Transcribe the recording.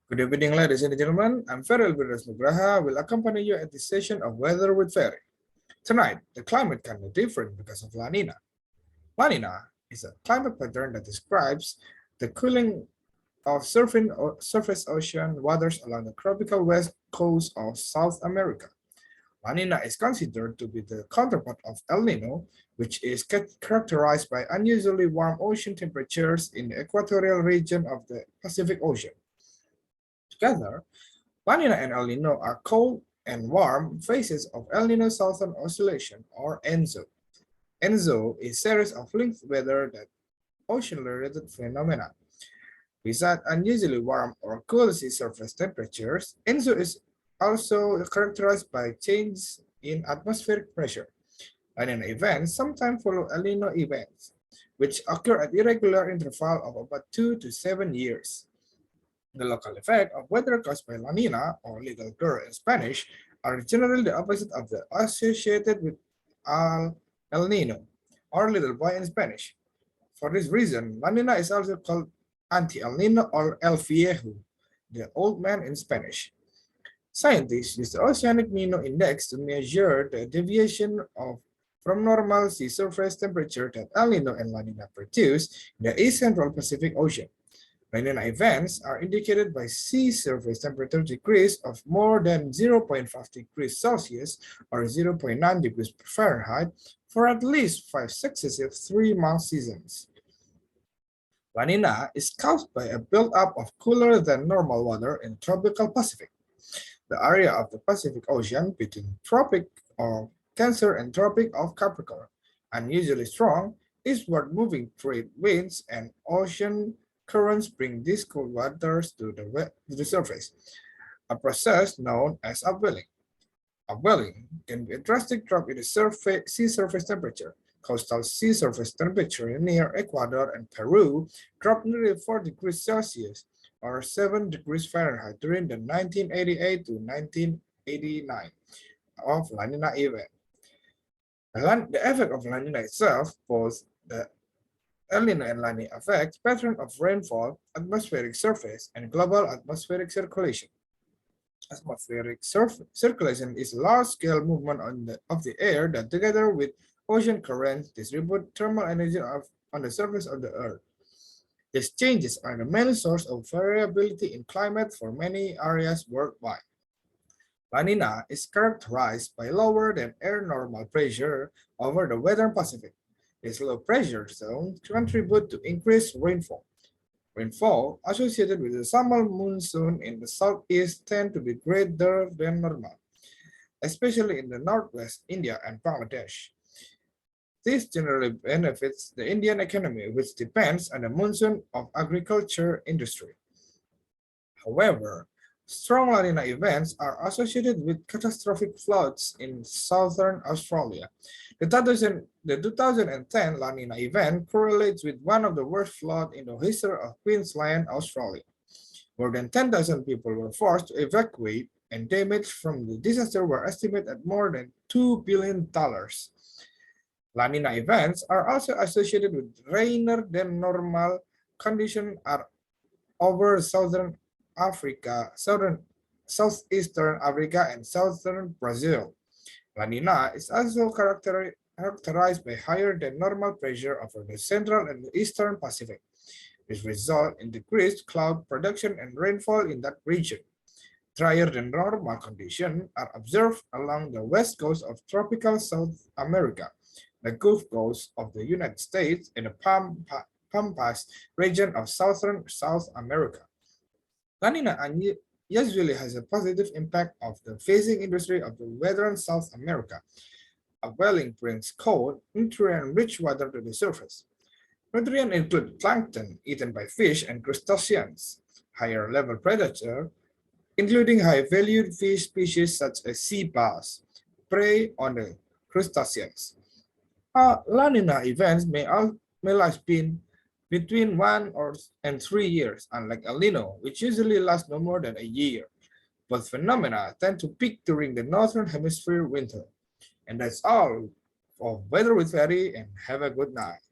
Good evening, ladies and gentlemen. I'm Verrial Firdaus Nugraha. Will accompany you at this session of Weather with Ferry. Tonight, the climate can be different because of La Nina. La Nina is a climate pattern that describes the cooling of surface ocean waters along the tropical west coast of South America. La Nina is considered to be the counterpart of El Nino, which is characterized by unusually warm ocean temperatures in the equatorial region of the Pacific Ocean. Together, La Nina and El Nino are cold and warm phases of El Nino Southern Oscillation, or ENSO. ENSO is a series of linked weather that ocean-related phenomena. Besides unusually warm or cool sea surface temperatures, ENSO is also characterized by changes in atmospheric pressure. La Nina events sometimes follow El Nino events, which occur at irregular intervals of about 2 to 7 years. The local effect of weather caused by La Nina, or little girl in Spanish, are generally the opposite of the associated with El Nino, or little boy in Spanish. For this reason, La Nina is also called anti-El Nino or El Viejo, the old man in Spanish. Scientists use the Oceanic Nino Index to measure the deviation from normal sea surface temperature that El Nino and La Nina produce in the East Central Pacific Ocean. La Nina events are indicated by sea surface temperature decrease of more than 0.5 degrees Celsius or 0.9 degrees Fahrenheit for at least 5 successive 3-month seasons. La Nina is caused by a buildup of cooler than normal water in the tropical Pacific. The area of the Pacific Ocean between Tropic of Cancer and Tropic of Capricorn, unusually strong, eastward moving trade winds and ocean currents bring these cold waters to the surface, a process known as upwelling. Upwelling can be a drastic drop in the sea surface temperature. Coastal sea surface temperature near Ecuador and Peru dropped nearly 4 degrees Celsius or 7 degrees Fahrenheit during the 1988 to 1989 of La Nina event. The effect of La Nina itself, both the El Nino and La Nina affect pattern of rainfall, atmospheric surface, and global atmospheric circulation. Atmospheric circulation is large-scale movement of the air that, together with ocean currents, distribute thermal energy on the surface of the Earth. These changes are the main source of variability in climate for many areas worldwide. La Nina is characterized by lower than air normal pressure over the Western Pacific. This low pressure zone contributes to increased rainfall. Rainfall associated with the summer monsoon in the southeast tend to be greater than normal, especially in the northwest India and Bangladesh. This generally benefits the Indian economy, which depends on the monsoon of agriculture industry. However, strong La Nina events are associated with catastrophic floods in southern Australia. The 2010 La Nina event correlates with one of the worst floods in the history of Queensland, Australia. More than 10,000 people were forced to evacuate, and damage from the disaster were estimated at more than $2 billion. La Nina events are also associated with rainier than normal conditions over southeastern Africa, and southern Brazil. La Nina is also characterized by higher than normal pressure over the central and eastern Pacific. This results in decreased cloud production and rainfall in that region. Drier than normal conditions are observed along the west coast of tropical South America, the Gulf Coast of the United States, and the Pampas region of southern South America. La Nina usually has a positive impact of the fishing industry of the western South America. Upwelling brings cold, nutrient-rich water to the surface. Nutrients include plankton eaten by fish and crustaceans, higher level predator, including high-valued fish species such as sea bass, prey on the crustaceans. La Nina events may last between 1 and 3 years, unlike El Nino, which usually lasts no more than a year. Both phenomena tend to peak during the Northern Hemisphere winter. And that's all of Weather with Ferry, and have a good night.